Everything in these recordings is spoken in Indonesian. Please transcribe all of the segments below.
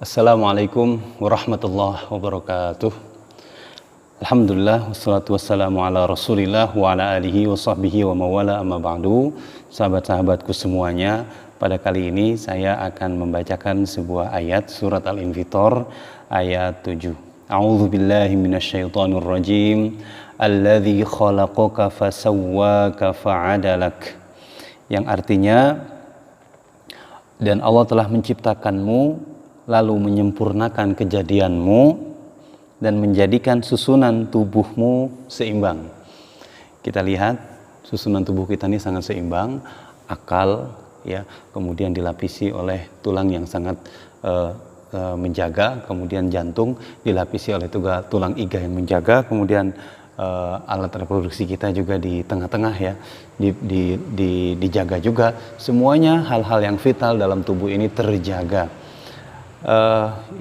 Assalamualaikum warahmatullahi wabarakatuh. Alhamdulillah wassalatu wassalamu ala Rasulillah wa ala alihi wa sahbihi wa mawala amma ba'du. Sahabat-sahabatku semuanya, pada kali ini saya akan membacakan sebuah ayat surat Al-Infitor ayat 7. A'udzu billahi minasyaitonir rajim. Alladzi khalaqaka fasawwaka fa'adalak. Yang artinya, dan Allah telah menciptakanmu lalu menyempurnakan kejadianmu dan menjadikan susunan tubuhmu seimbang. Kita lihat susunan tubuh kita ini sangat seimbang, akal ya, kemudian dilapisi oleh tulang yang sangat menjaga, kemudian jantung dilapisi oleh tulang iga yang menjaga, kemudian alat reproduksi kita juga di tengah-tengah ya, dijaga juga. Semuanya hal-hal yang vital dalam tubuh ini terjaga.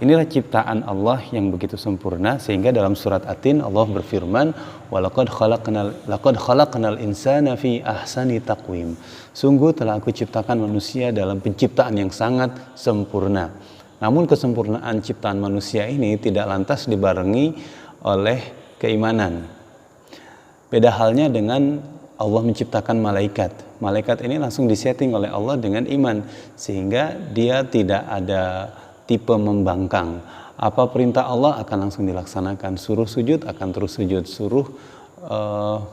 Inilah ciptaan Allah yang begitu sempurna, sehingga dalam surat At-Tin Allah berfirman, walaqad khalaqnal insana fi ahsani taqwim. Sungguh telah aku ciptakan manusia dalam penciptaan yang sangat sempurna. Namun kesempurnaan ciptaan manusia ini tidak lantas dibarengi oleh keimanan. Beda halnya dengan Allah menciptakan malaikat. Malaikat ini langsung disetting oleh Allah dengan iman, sehingga dia tidak ada tipe membangkang. Apa perintah Allah akan langsung dilaksanakan. Suruh sujud akan terus sujud. Suruh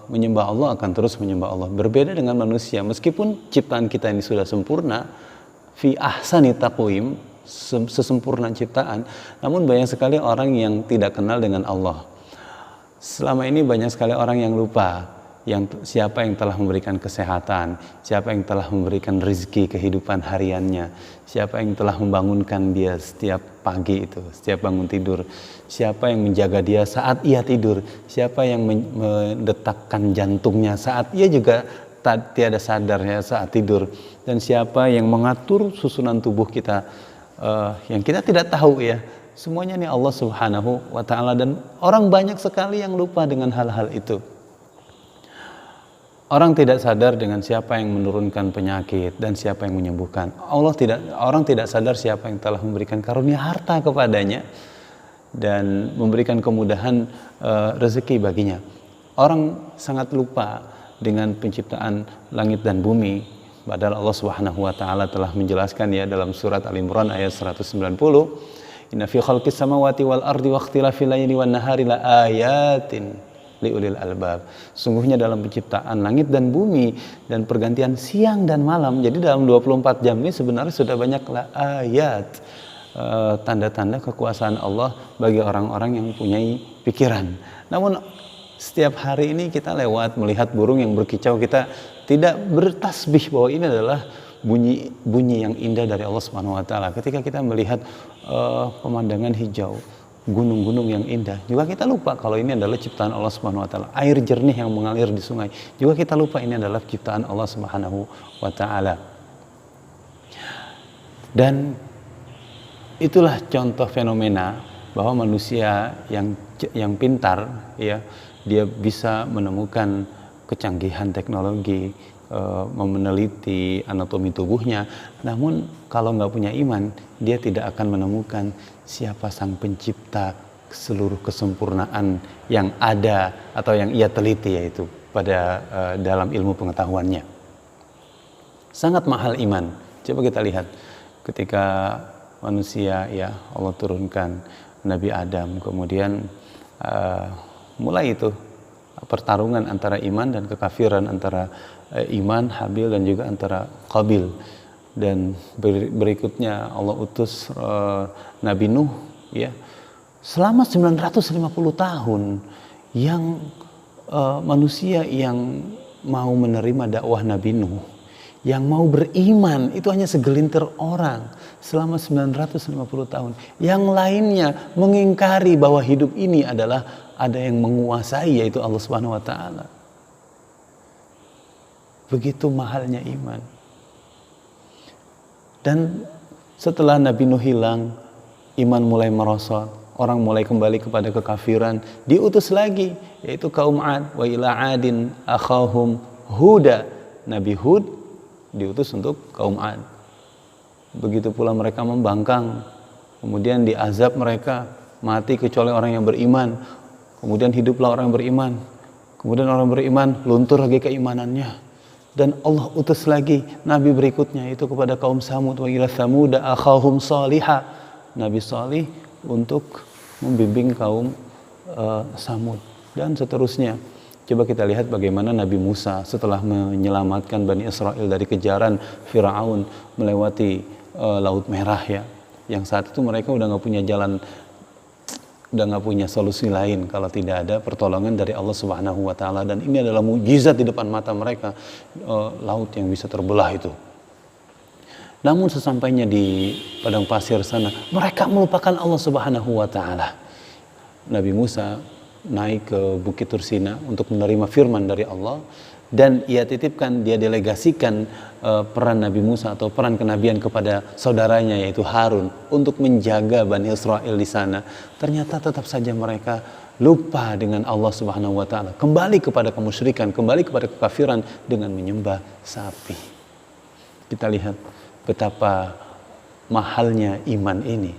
menyembah Allah akan terus menyembah Allah. Berbeda dengan manusia. Meskipun ciptaan kita ini sudah sempurna, fi ahsani taqwim, sesempurna ciptaan, namun banyak sekali orang yang tidak kenal dengan Allah. Selama ini banyak sekali orang yang lupa siapa yang telah memberikan kesehatan, siapa yang telah memberikan rezeki kehidupan hariannya, siapa yang telah membangunkan dia setiap pagi itu, setiap bangun tidur, siapa yang menjaga dia saat ia tidur, siapa yang mendetakkan jantungnya saat ia juga tiada sadar ya saat tidur, dan siapa yang mengatur susunan tubuh kita yang kita tidak tahu ya. Semuanya ini Allah Subhanahu wa ta'ala, dan orang banyak sekali yang lupa dengan hal-hal itu. Orang tidak sadar dengan siapa yang menurunkan penyakit dan siapa yang menyembuhkan. Orang tidak sadar siapa yang telah memberikan karunia harta kepadanya dan memberikan kemudahan rezeki baginya. Orang sangat lupa dengan penciptaan langit dan bumi. Padahal Allah Subhanahu wa taala telah menjelaskan ya dalam surat Al-Imran ayat 190, inna fi khalqis samawati wal ardi wa ikhtilafil laili wan nahari la ayatin liulil albab. Sungguhnya dalam penciptaan langit dan bumi dan pergantian siang dan malam, jadi dalam 24 jam ini sebenarnya sudah banyaklah ayat, tanda-tanda kekuasaan Allah bagi orang-orang yang mempunyai pikiran. Namun setiap hari ini kita lewat melihat burung yang berkicau, kita tidak bertasbih bahwa ini adalah bunyi yang indah dari Allah Subhanahu wa taala. Ketika kita melihat pemandangan hijau, gunung-gunung yang indah, juga kita lupa kalau ini adalah ciptaan Allah Subhanahu wa taala. Air jernih yang mengalir di sungai, juga kita lupa ini adalah ciptaan Allah Subhanahu wa taala. Dan itulah contoh fenomena bahwa manusia yang pintar ya, dia bisa menemukan kecanggihan teknologi, meneliti anatomi tubuhnya, namun kalau nggak punya iman, dia tidak akan menemukan siapa sang pencipta seluruh kesempurnaan yang ada atau yang ia teliti, yaitu pada dalam ilmu pengetahuannya. Sangat mahal iman. Coba kita lihat ketika manusia ya Allah turunkan Nabi Adam, kemudian mulai itu pertarungan antara iman dan kekafiran, antara iman Habil dan juga antara Qabil. Dan berikutnya Allah utus Nabi Nuh ya, selama 950 tahun yang manusia yang mau menerima dakwah Nabi Nuh, yang mau beriman itu hanya segelintir orang selama 950 tahun. Yang lainnya mengingkari bahwa hidup ini adalah ada yang menguasai, yaitu Allah Subhanahu wa taala. Begitu mahalnya iman. Dan setelah Nabi Nuh hilang, iman mulai merosot, orang mulai kembali kepada kekafiran, diutus lagi, yaitu kaum Ad, wa ila adin akhahum Huda. Nabi Hud diutus untuk kaum Ad. Begitu pula mereka membangkang kemudian diazab mereka, mati kecuali orang yang beriman, kemudian hiduplah orang yang beriman, kemudian orang beriman luntur lagi keimanannya, dan Allah utus lagi nabi berikutnya itu kepada kaum Samud, wa ila Samuda akhahum salihah, Nabi Salih untuk membimbing kaum Samud, dan seterusnya. Coba kita lihat bagaimana Nabi Musa setelah menyelamatkan Bani Israel dari kejaran Firaun melewati Laut Merah ya, yang saat itu mereka udah nggak punya jalan, udah nggak punya solusi lain kalau tidak ada pertolongan dari Allah Subhanahu Wa Taala, dan ini adalah mukjizat di depan mata mereka, laut yang bisa terbelah itu. Namun sesampainya di padang pasir sana, mereka melupakan Allah Subhanahu Wa Taala. Nabi Musa naik ke Bukit Tursina untuk menerima firman dari Allah, dan ia titipkan, dia delegasikan peran Nabi Musa atau peran kenabian kepada saudaranya yaitu Harun untuk menjaga Bani Israel di sana. Ternyata tetap saja mereka lupa dengan Allah Subhanahu Wa Taala, kembali kepada kemusyrikan, kembali kepada kekafiran dengan menyembah sapi. Kita lihat betapa mahalnya iman ini.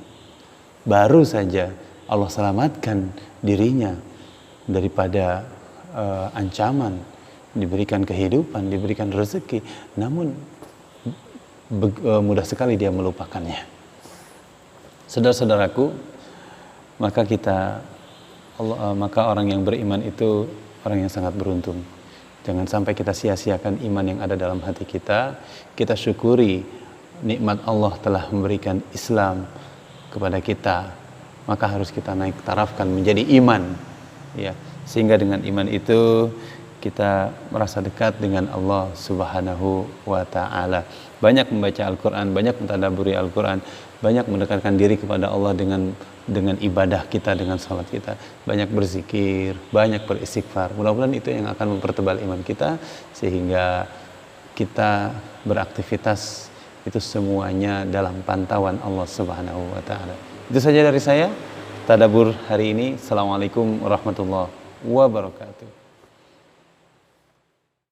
Baru saja Allah selamatkan dirinya daripada ancaman, diberikan kehidupan, diberikan rezeki, namun mudah sekali dia melupakannya. Saudara-saudaraku, maka orang yang beriman itu orang yang sangat beruntung. Jangan sampai kita sia-siakan iman yang ada dalam hati kita. Kita syukuri nikmat Allah telah memberikan Islam kepada kita, maka harus kita naik tarafkan menjadi iman, ya, sehingga dengan iman itu kita merasa dekat dengan Allah Subhanahu Wa Taala. Banyak membaca Al-Quran, banyak mentadaburi Al-Quran, banyak mendekatkan diri kepada Allah dengan ibadah kita, dengan salat kita, banyak berzikir, banyak beristighfar. Mudah-mudahan itu yang akan mempertebal iman kita, sehingga kita beraktivitas itu semuanya dalam pantauan Allah Subhanahu Wa Taala. Itu saja dari saya, tadabbur hari ini. Assalamualaikum warahmatullahi wabarakatuh.